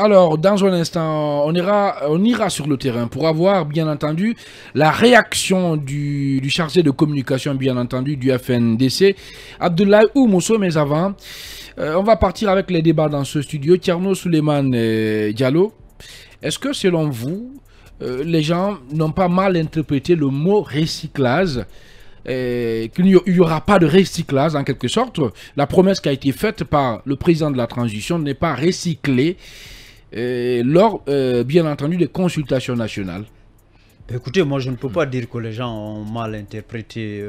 Alors, dans un instant, on ira sur le terrain pour avoir, bien entendu, la réaction du chargé de communication, bien entendu, du FNDC, Abdoulaye Oumousso. Mais avant, on va partir avec les débats dans ce studio. Thierno Souleymane Diallo, est-ce que, selon vous, les gens n'ont pas mal interprété le mot recyclage, qu'il n'y aura pas de recyclage en quelque sorte? La promesse qui a été faite par le président de la transition n'est pas recyclée lors, bien entendu, des consultations nationales. Écoutez, moi je ne peux pas dire que les gens ont mal interprété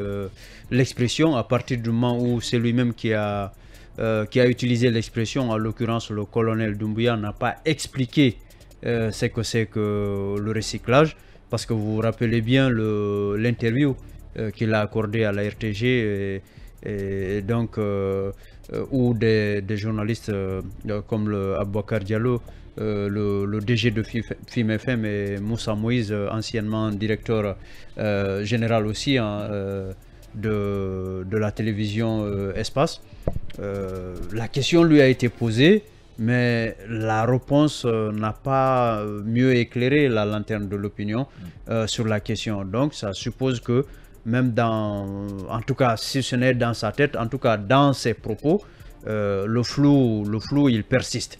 l'expression à partir du moment où c'est lui-même qui a utilisé l'expression, en l'occurrence le colonel Doumbouya n'a pas expliqué ce que c'est que le recyclage, parce que vous vous rappelez bien l'interview qu'il a accordée à la RTG, et donc où des journalistes comme le Abouakar Diallo, le DG de FIM-FM, et Moussa Moïse, anciennement directeur général aussi de la télévision Espace. La question lui a été posée, mais la réponse n'a pas mieux éclairé la lanterne de l'opinion sur la question. Donc ça suppose que même en tout cas si ce n'est dans sa tête, en tout cas dans ses propos, le flou il persiste.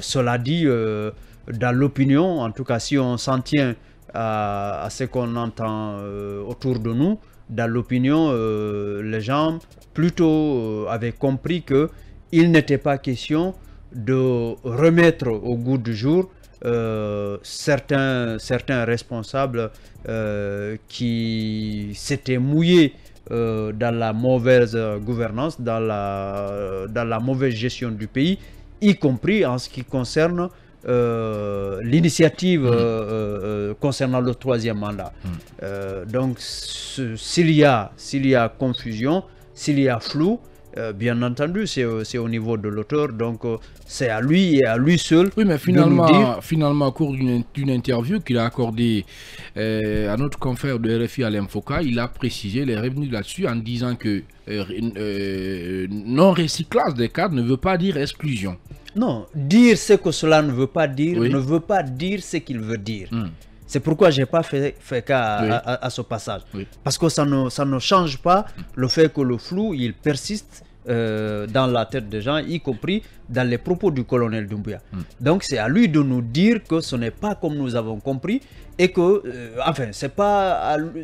Cela dit, dans l'opinion, en tout cas si on s'en tient à ce qu'on entend autour de nous, dans l'opinion, les gens plutôt avaient compris qu'il n'était pas question de remettre au goût du jour certains responsables qui s'étaient mouillés dans la mauvaise gouvernance, dans la mauvaise gestion du pays, y compris en ce qui concerne l'initiative concernant le troisième mandat. Donc s'il y a confusion, s'il y a flou, bien entendu, c'est au niveau de l'auteur, donc c'est à lui et à lui seul. Oui, mais finalement, au cours d'une interview qu'il a accordée à notre confrère de RFI, Alain Foka, il a précisé, il est revenu là-dessus en disant que non-recyclage des cadres ne veut pas dire exclusion. Non, dire ce que cela ne veut pas dire, ne veut pas dire ce qu'il veut dire. C'est pourquoi je n'ai pas fait cas à ce passage. Parce que ça ne change pas le fait que le flou, il persiste dans la tête des gens, y compris dans les propos du colonel Doumbouya. Donc c'est à lui de nous dire que ce n'est pas comme nous avons compris, et que, enfin,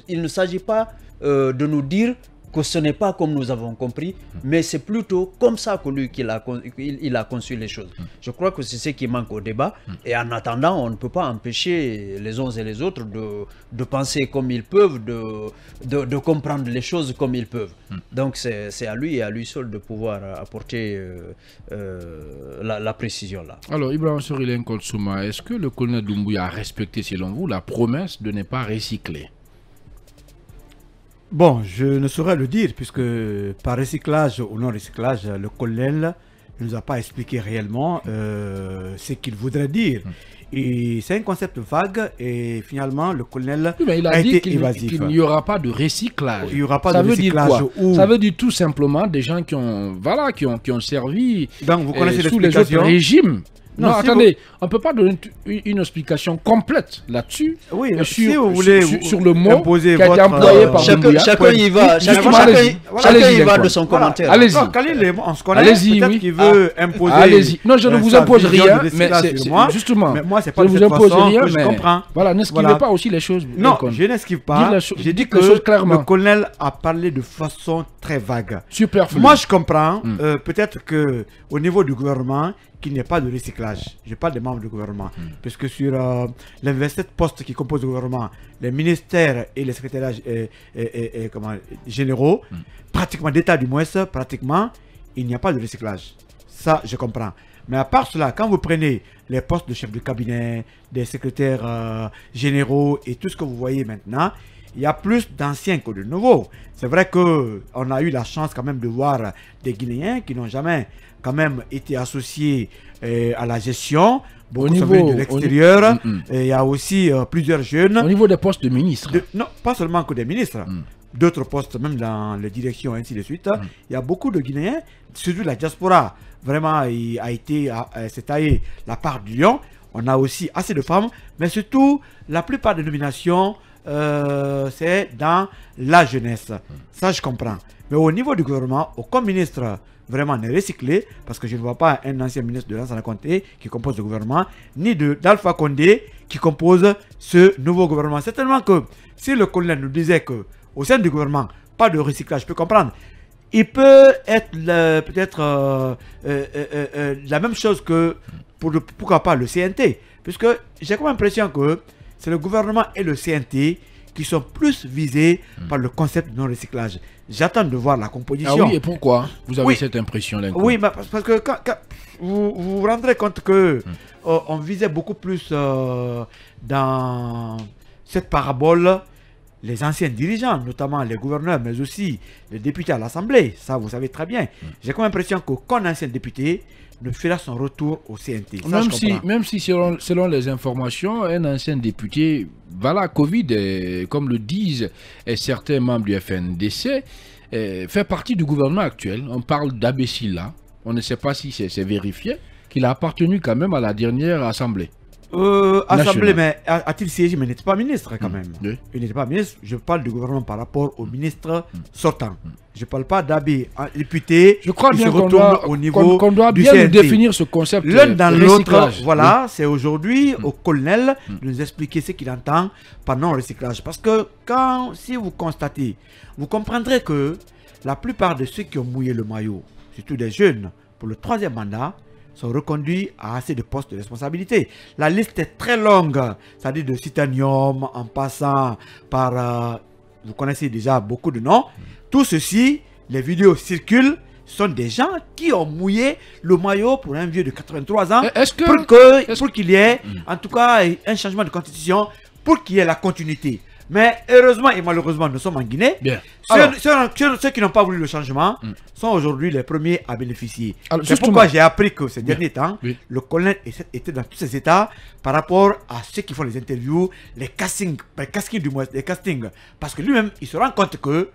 il ne s'agit pas de nous dire que ce n'est pas comme nous avons compris, mais c'est plutôt comme ça que lui qu'il a conçu les choses. Je crois que c'est ce qui manque au débat, et en attendant, on ne peut pas empêcher les uns et les autres de penser comme ils peuvent, de comprendre les choses comme ils peuvent. Donc c'est à lui et à lui seul de pouvoir apporter la précision là. Alors Ibrahim Sorilène Kolsouma, est-ce que le colonel Doumbouya a respecté selon vous la promesse de ne pas recycler? Bon, je ne saurais le dire, puisque par recyclage ou non recyclage, le colonel ne nous a pas expliqué réellement ce qu'il voudrait dire. Et c'est un concept vague, et finalement le colonel il a dit qu'il n'y aura pas de recyclage. Il n'y aura pas de recyclage. Ça veut dire tout simplement des gens qui ont servi donc, vous connaissez sous les autres régimes. Non, attendez, on ne peut pas donner une explication complète là-dessus. Oui, si vous voulez sur le mot qui a été votre, employé par Doumbouya. Chacun y va de son commentaire. Allez-y. On se connaît, peut-être qu'il veut imposer. Allez-y. Non, je ne vous impose rien, mais justement, mais moi, c'est pas je ne vous impose rien, je comprends. Voilà, n'esquivez pas aussi les choses. Non, je n'esquive pas. J'ai dit que le colonel a parlé de façon très vague. Superflu. Moi, je comprends. Peut-être qu'au niveau du gouvernement, qu'il n'y ait pas de recyclage. Je parle des membres du gouvernement. Puisque sur les 27 postes qui composent le gouvernement, les ministères et les secrétaires généraux, pratiquement d'État du moins, pratiquement, il n'y a pas de recyclage. Ça, je comprends. Mais à part cela, quand vous prenez les postes de chef de cabinet, des secrétaires généraux et tout ce que vous voyez maintenant, il y a plus d'anciens que de nouveaux. C'est vrai qu'on a eu la chance quand même de voir des Guinéens qui n'ont jamais quand même été associés à la gestion. Beaucoup sont venus de l'extérieur. Il y a aussi plusieurs jeunes. Au niveau des postes de ministres. Non, pas seulement que des ministres. d'autres postes, même dans les directions, ainsi de suite. Il y a beaucoup de Guinéens, surtout la diaspora, vraiment, s'est taillé la part du lion. On a aussi assez de femmes, mais surtout, la plupart des nominations, c'est dans la jeunesse. Ça, je comprends. Mais au niveau du gouvernement, aucun ministre vraiment n'est recyclé, parce que je ne vois pas un ancien ministre de Lansana Conté qui compose le gouvernement, ni d'Alpha Condé qui compose ce nouveau gouvernement. Certainement que si le colonel nous disait que au sein du gouvernement, pas de recyclage, je peux comprendre. Il peut être peut-être la même chose que, pourquoi pas, le CNT. Puisque j'ai comme l'impression que c'est le gouvernement et le CNT qui sont plus visés par le concept de non-recyclage. J'attends de voir la composition. Ah oui, et pourquoi vous avez cette impression d'un coup? Oui, parce que quand vous vous rendrez compte que on visait beaucoup plus dans cette parabole les anciens dirigeants, notamment les gouverneurs, mais aussi les députés à l'Assemblée. Ça, vous savez très bien. J'ai comme l'impression qu'aucun ancien député ne fera son retour au CNT. Ça, même si selon les informations, un ancien député, voilà, Covid, comme le disent certains membres du FNDC, fait partie du gouvernement actuel. On parle d'Abessila. On ne sait pas si c'est vérifié, qu'il a appartenu quand même à la dernière Assemblée. Assemblée, mais a-t-il siégé? Mais il n'était pas ministre quand même. Il n'était pas ministre. Je parle du gouvernement par rapport au ministre sortant. Je ne parle pas d'Abbé, député. Je crois bien qu'on doit bien nous définir ce concept. L'un dans l'autre, voilà, c'est aujourd'hui au colonel de nous expliquer ce qu'il entend par non-recyclage. Parce que si vous constatez, vous comprendrez que la plupart de ceux qui ont mouillé le maillot, surtout des jeunes, pour le 3e mandat, sont reconduits à assez de postes de responsabilité. La liste est très longue, c'est-à-dire de Titanium, en passant par, vous connaissez déjà beaucoup de noms. Tout ceci, les vidéos circulent, sont des gens qui ont mouillé le maillot pour un vieux de 83 ans, pour qu'il y ait, en tout cas, un changement de constitution, pour qu'il y ait la continuité. Mais heureusement et malheureusement, nous sommes en Guinée. Ceux qui n'ont pas voulu le changement sont aujourd'hui les premiers à bénéficier. C'est pourquoi j'ai appris que ces derniers temps, le colonel était dans tous ces états par rapport à ceux qui font les interviews, les castings du moins, les castings. Parce que lui-même, il se rend compte que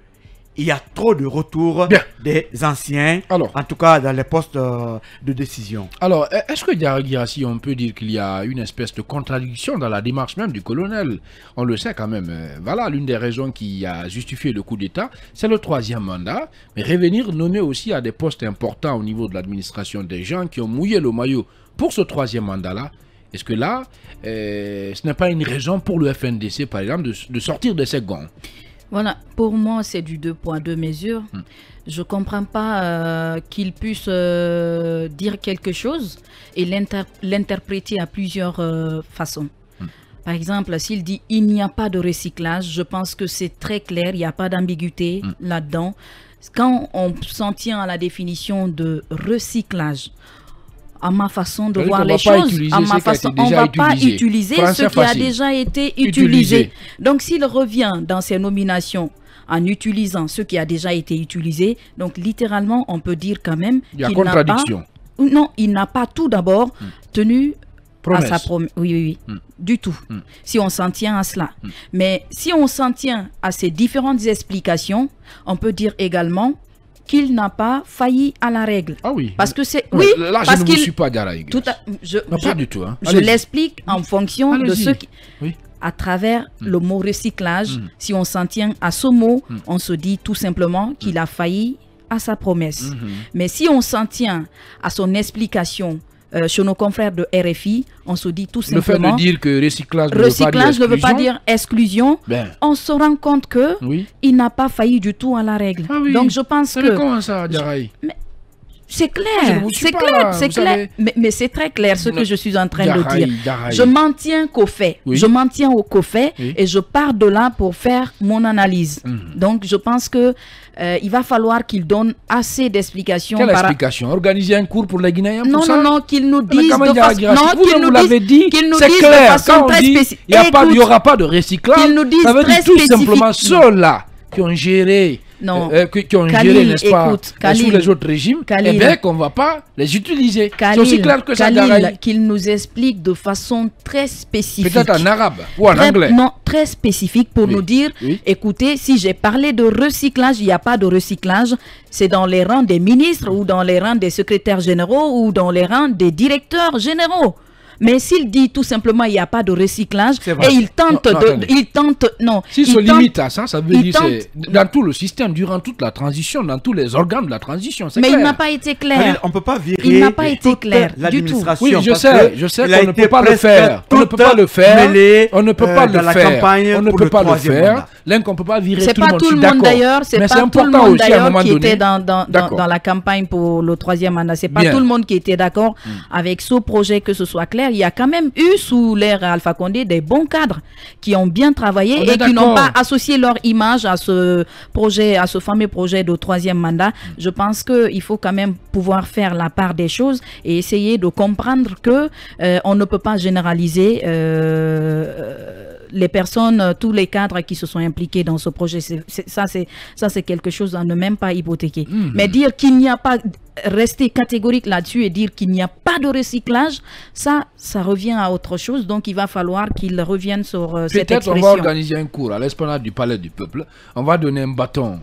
il y a trop de retours des anciens, en tout cas dans les postes de décision. Alors, est-ce que Girassi, on peut dire qu'il y a une espèce de contradiction dans la démarche même du colonel? On le sait quand même. Voilà, l'une des raisons qui a justifié le coup d'État, c'est le 3e mandat. Mais revenir nommer aussi à des postes importants au niveau de l'administration des gens qui ont mouillé le maillot pour ce 3e mandat-là. Est-ce que là, ce n'est pas une raison pour le FNDC, par exemple, de sortir de ses gonds? Voilà, pour moi, c'est du 2 poids 2 mesures. Je ne comprends pas qu'il puisse dire quelque chose et l'interpréter à plusieurs façons. Par exemple, s'il dit « il n'y a pas de recyclage », je pense que c'est très clair, il n'y a pas d'ambiguïté là-dedans. Quand on s'en tient à la définition de recyclage, à ma façon de voir les choses, on ne va pas utiliser ce qui a déjà été utilisé. Donc, s'il revient dans ses nominations en utilisant ce qui a déjà été utilisé, donc littéralement, on peut dire quand même qu'il n'a pas... Non, il n'a pas tout d'abord tenu à sa promesse. Oui, du tout. Si on s'en tient à cela. Mais si on s'en tient à ces différentes explications, on peut dire également qu'il n'a pas failli à la règle. Ah oui. Parce que c'est... Oui, là, je ne vous suis pas à la règle. Pas du tout. Hein. Je l'explique en fonction de ce qui... À travers le mot recyclage, si on s'en tient à ce mot, on se dit tout simplement qu'il a failli à sa promesse. Mais si on s'en tient à son explication chez nos confrères de RFI, on se dit tout simplement... Le fait de dire que recyclage ne veut pas dire exclusion, on se rend compte que il n'a pas failli du tout à la règle. Ah oui. Donc je pense que... Comment ça, Diaraï? C'est clair, c'est clair, mais c'est très clair ce que je suis en train de dire. Je m'en tiens qu'au fait, je m'en tiens au fait et je pars de là pour faire mon analyse. Donc je pense que il va falloir qu'il donne assez d'explications. Quelle explication? Organiser un cours pour les Guinéens? Non, qu'il nous dise de façon... C'est clair, quand on dit il n'y aura pas de recyclage, ça veut dire tout simplement ceux-là qui ont géré qui ont géré, n'est-ce pas, sous les autres régimes, eh bien qu'on ne va pas les utiliser. C'est aussi clair que ça, qu'il nous explique de façon très spécifique. Peut-être en arabe ou en anglais. Non, très spécifique pour nous dire, écoutez, si j'ai parlé de recyclage, il n'y a pas de recyclage. C'est dans les rangs des ministres ou dans les rangs des secrétaires généraux ou dans les rangs des directeurs généraux. Mais s'il dit tout simplement il n'y a pas de recyclage et il tente S'il se limite à ça, ça veut dire c'est dans tout le système, durant toute la transition, dans tous les organes de la transition. Mais il n'a pas été clair. On ne peut pas virer. Il n'a pas été clair du tout. Oui, je sais qu'on ne peut pas le faire. On ne peut pas le faire. On ne peut pas le faire. On ne peut pas le faire. L'un qu'on ne peut pas virer tout le monde. C'est pas tout le monde d'ailleurs. C'est pas tout le monde d'ailleurs qui était dans la campagne pour le troisième mandat. C'est pas tout le monde qui était d'accord avec ce projet, que ce soit clair. Il y a quand même eu sous l'ère Alpha Condé des bons cadres qui ont bien travaillé et qui n'ont pas associé leur image à ce projet, à ce fameux projet de troisième mandat. Je pense qu'il faut quand même pouvoir faire la part des choses et essayer de comprendre que on ne peut pas généraliser les personnes, tous les cadres qui se sont impliqués dans ce projet. Ça, c'est quelque chose à ne même pas hypothéquer. Mais dire qu'il n'y a pas, rester catégorique là-dessus et dire qu'il n'y a pas de recyclage, ça revient à autre chose. Donc, il va falloir qu'il revienne sur cette expression. Peut-être on va organiser un cours à l'esplanade du Palais du Peuple. On va donner un bâton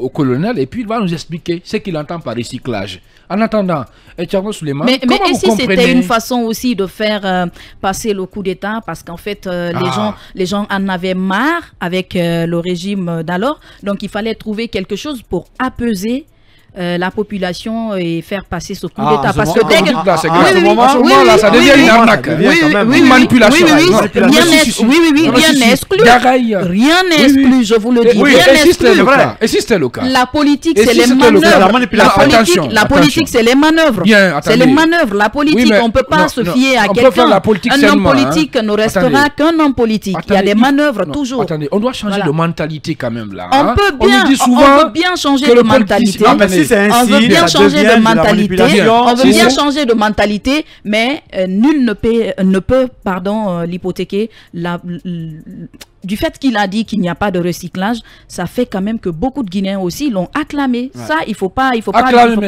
au colonel et puis il va nous expliquer ce qu'il entend par recyclage. En attendant, Thierno Souleymane, mais et si c'était une façon aussi de faire passer le coup d'État, parce qu'en fait, les gens en avaient marre avec le régime d'alors. Donc, il fallait trouver quelque chose pour apaiser la population et faire passer ce coup d'État. Parce que dès que ça devient une arnaque. Une manipulation. Rien n'est exclu. Rien n'est exclu, je vous le dis. Rien n'est exclu. Et si c'était le cas? La politique, c'est les manœuvres. La politique, c'est les manœuvres. C'est les manœuvres. La politique, on ne peut pas se fier à quelqu'un. Un homme politique ne restera qu'un homme politique. Il y a des manœuvres toujours. Attendez, on doit changer de mentalité quand même là. On peut bien changer de mentalité. On veut bien changer de mentalité, mais nul ne peut l'hypothéquer. Du fait qu'il a dit qu'il n'y a pas de recyclage, ça fait quand même que beaucoup de Guinéens aussi l'ont acclamé. Ça, il faut pas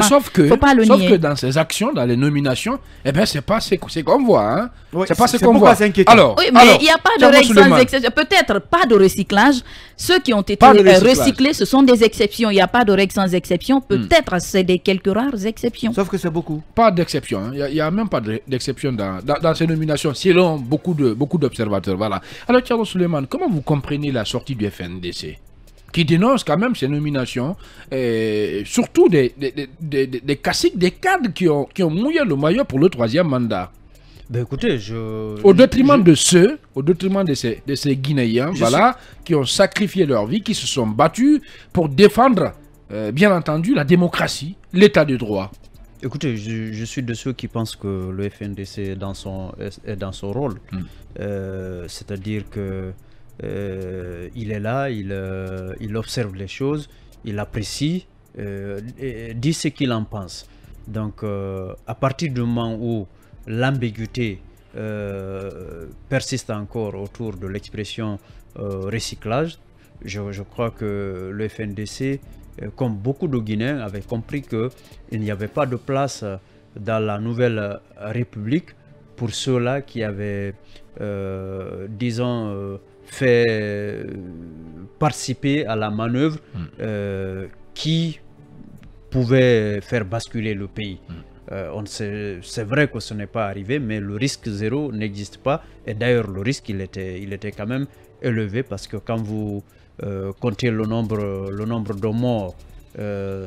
sauf que dans ces actions, dans les nominations, eh ben c'est pas ce qu'on voit, hein. C'est pas ce qu'on voit. Alors, oui, mais il n'y a pas de règle sans exception. Peut-être pas de recyclage. Ceux qui ont été recyclés, ce sont des exceptions. Il n'y a pas de règle sans exception. Peut-être c'est des quelques rares exceptions. Sauf que c'est beaucoup. Pas d'exception. Il n'y a même pas d'exception dans ces nominations, selon beaucoup d'observateurs. Voilà. Alors, Thierno Souleymane, comment vous comprenez la sortie du FNDC qui dénonce quand même ces nominations, surtout des caciques, des cadres qui ont mouillé le maillot pour le troisième mandat? Ben écoutez, au détriment de ces Guinéens, qui ont sacrifié leur vie, qui se sont battus pour défendre, bien entendu, la démocratie, l'état de droit. Écoutez, je suis de ceux qui pensent que le FNDC est dans son rôle. C'est-à-dire que il est là, il observe les choses, il apprécie, dit ce qu'il en pense. Donc, à partir du moment où l'ambiguïté persiste encore autour de l'expression recyclage, je crois que le FNDC, comme beaucoup de Guinéens, avait compris qu'il n'y avait pas de place dans la nouvelle République pour ceux-là qui avaient, disons, fait participer à la manœuvre qui pouvait faire basculer le pays. C'est vrai que ce n'est pas arrivé, mais le risque zéro n'existe pas. Et d'ailleurs, le risque, il était quand même élevé, parce que quand vous comptez le nombre de morts,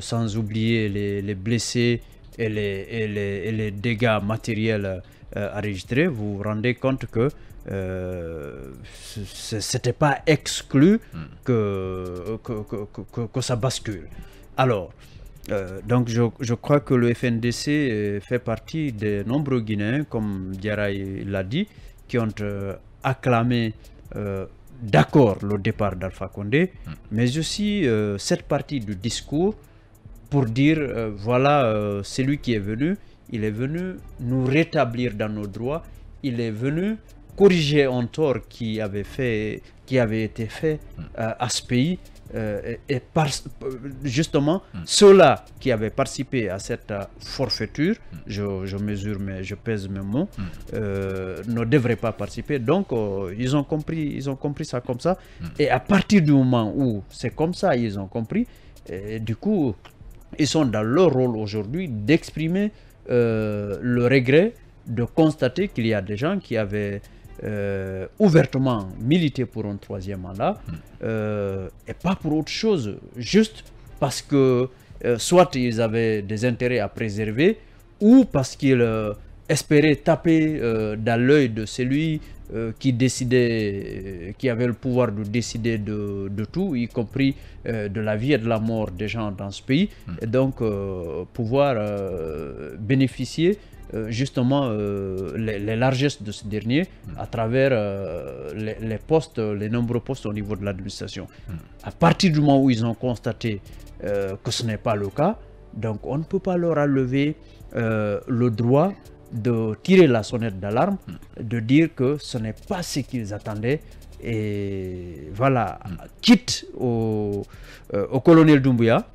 sans oublier les blessés et les dégâts matériels enregistrés, vous vous rendez compte que c'était pas exclu que ça bascule. Alors, donc je crois que le FNDC fait partie des nombreux Guinéens, comme Diarra l'a dit, qui ont acclamé d'accord le départ d'Alpha Condé, mais aussi cette partie du discours pour dire voilà, celui qui est venu, il est venu nous rétablir dans nos droits, il est venu corriger un tort qui avait été fait à ce pays, justement, ceux-là qui avaient participé à cette forfaiture, je mesure, mais je pèse mes mots, ne devraient pas participer. Donc, ils ont compris ça comme ça. Et à partir du moment où c'est comme ça, ils ont compris, du coup, ils sont dans leur rôle aujourd'hui d'exprimer le regret de constater qu'il y a des gens qui avaient ouvertement milité pour un troisième mandat et pas pour autre chose, juste parce que soit ils avaient des intérêts à préserver ou parce qu'ils espéraient taper dans l'œil de celui qui décidait, qui avait le pouvoir de décider de tout, y compris de la vie et de la mort des gens dans ce pays, et donc pouvoir bénéficier justement les largesses de ce dernier à travers les postes, les nombreux postes au niveau de l'administration. À partir du moment où ils ont constaté que ce n'est pas le cas, donc on ne peut pas leur enlever le droit de tirer la sonnette d'alarme, de dire que ce n'est pas ce qu'ils attendaient, et voilà, quitte au colonel Doumbouya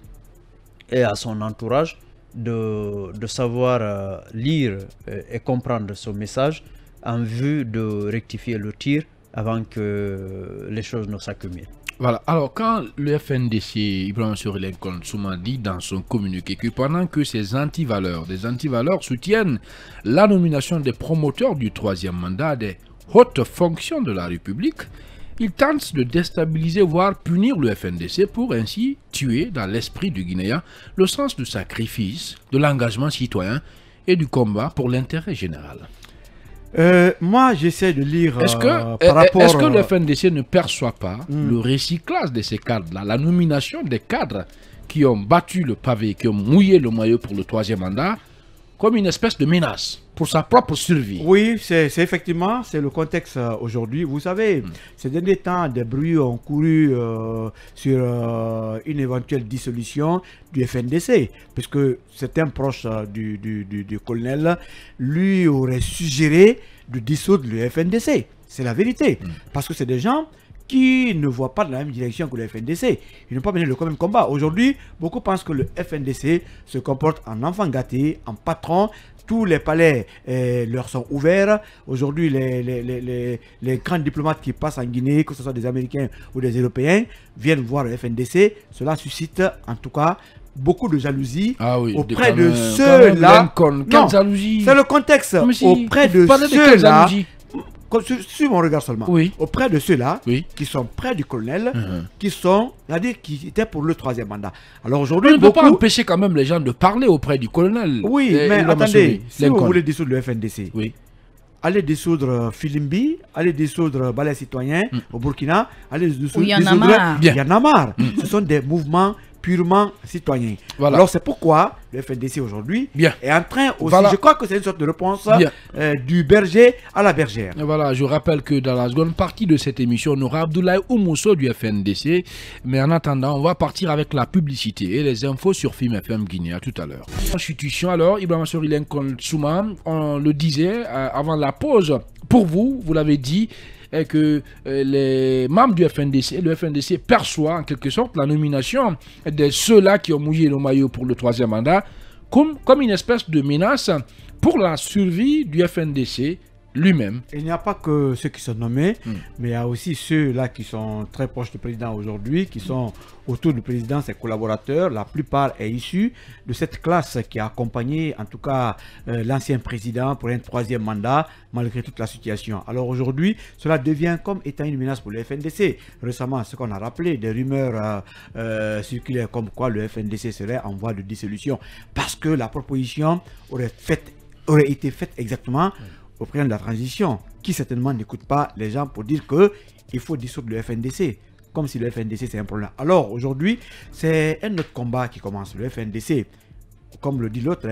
et à son entourage de savoir lire et comprendre ce message en vue de rectifier le tir avant que les choses ne s'accumulent. Voilà, alors quand le FNDC, Ibrahima Sory Souma, dit dans son communiqué que pendant que des antivaleurs soutiennent la nomination des promoteurs du troisième mandat des hautes fonctions de la République, ils tentent de déstabiliser, voire punir le FNDC pour ainsi tuer dans l'esprit du Guinéen le sens du sacrifice, de l'engagement citoyen et du combat pour l'intérêt général. Moi, j'essaie de lire Est-ce que le FNDC ne perçoit pas le recyclage de ces cadres-là, la nomination des cadres qui ont battu le pavé, qui ont mouillé le maillot pour le troisième mandat, comme une espèce de menace pour sa propre survie? Oui, c'est effectivement, c'est le contexte aujourd'hui. Vous savez, ces derniers temps, des bruits ont couru sur une éventuelle dissolution du FNDC, puisque certains proches du colonel lui auraient suggéré de dissoudre le FNDC. C'est la vérité, parce que c'est des gens qui ne voient pas de la même direction que le FNDC. Ils n'ont pas mené le même combat. Aujourd'hui, beaucoup pensent que le FNDC se comporte en enfant gâté, en patron. Tous les palais leur sont ouverts. Aujourd'hui, les grands diplomates qui passent en Guinée, que ce soit des Américains ou des Européens, viennent voir le FNDC. Cela suscite en tout cas beaucoup de jalousie auprès de ceux-là. Quelle jalousie? C'est le contexte. Auprès de ceux-là. Sur mon regard seulement, auprès de ceux-là qui sont près du colonel, qui étaient pour le troisième mandat. Alors aujourd'hui, on ne peut pas empêcher quand même les gens de parler auprès du colonel. Oui, mais attendez, si vous voulez dissoudre le FNDC, allez dissoudre Filimbi, allez dissoudre Balai Citoyen au Burkina, allez dissoudre Y'en a marre. Ce sont des mouvements purement citoyens. Voilà. Alors c'est pourquoi le FNDC aujourd'hui est en train aussi, je crois que c'est une sorte de réponse du berger à la bergère. Et voilà, je rappelle que dans la seconde partie de cette émission, on aura Abdoulaye Oumousso du FNDC, mais en attendant, on va partir avec la publicité et les infos sur Film FM Guinée. À tout à l'heure. Institution, alors, Ibrahima Sory Souma, on le disait avant la pause, pour vous, vous l'avez dit, est que les membres du FNDC, le FNDC perçoit en quelque sorte la nomination de ceux-là qui ont mouillé le maillot pour le troisième mandat comme une espèce de menace pour la survie du FNDC lui-même. Il n'y a pas que ceux qui sont nommés, mais il y a aussi ceux-là qui sont très proches du président aujourd'hui, qui sont autour du président, ses collaborateurs. La plupart est issue de cette classe qui a accompagné en tout cas l'ancien président pour un troisième mandat, malgré toute la situation. Alors aujourd'hui, cela devient comme étant une menace pour le FNDC. Récemment, ce qu'on a rappelé, des rumeurs circulaires comme quoi le FNDC serait en voie de dissolution, parce que la proposition aurait été faite exactement au président de la transition, qui certainement n'écoute pas les gens pour dire qu'il faut dissoudre le FNDC, comme si le FNDC c'est un problème. Alors aujourd'hui, c'est un autre combat qui commence. Le FNDC, comme le dit l'autre,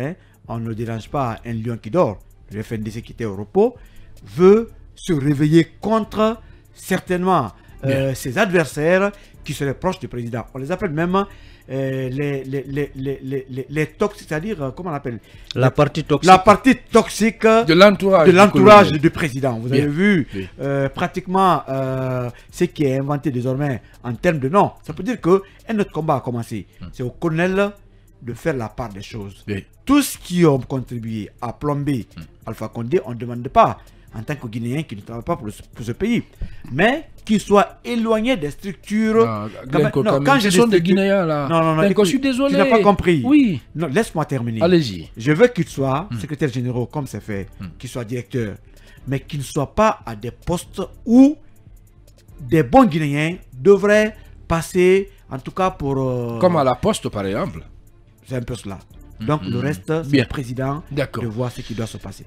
on ne dérange pas un lion qui dort. Le FNDC qui était au repos veut se réveiller contre certainement ses adversaires qui seraient proches du président. On les appelle même les toxiques, c'est-à-dire, comment on appelle? La partie toxique. La partie toxique de l'entourage du président. Vous avez vu pratiquement ce qui est inventé désormais en termes de nom. Ça peut dire qu'un autre combat a commencé. C'est au colonel de faire la part des choses. Tous ceux qui ont contribué à plomber Alpha Condé, on ne demande pas, en tant que Guinéen qui ne travaille pas pour ce pays, mais qui soit éloigné des structures. Quand je suis des Guinéens là. Non, je suis désolé. Tu n'as pas compris. Oui. Non, laisse-moi terminer. Allez-y. Je veux qu'il soit secrétaire général comme c'est fait, qu'il soit directeur, mais qu'il ne soit pas à des postes où des bons Guinéens devraient passer, en tout cas pour... Comme à la poste par exemple. C'est un peu cela. Donc le reste, c'est le président de voir ce qui doit se passer.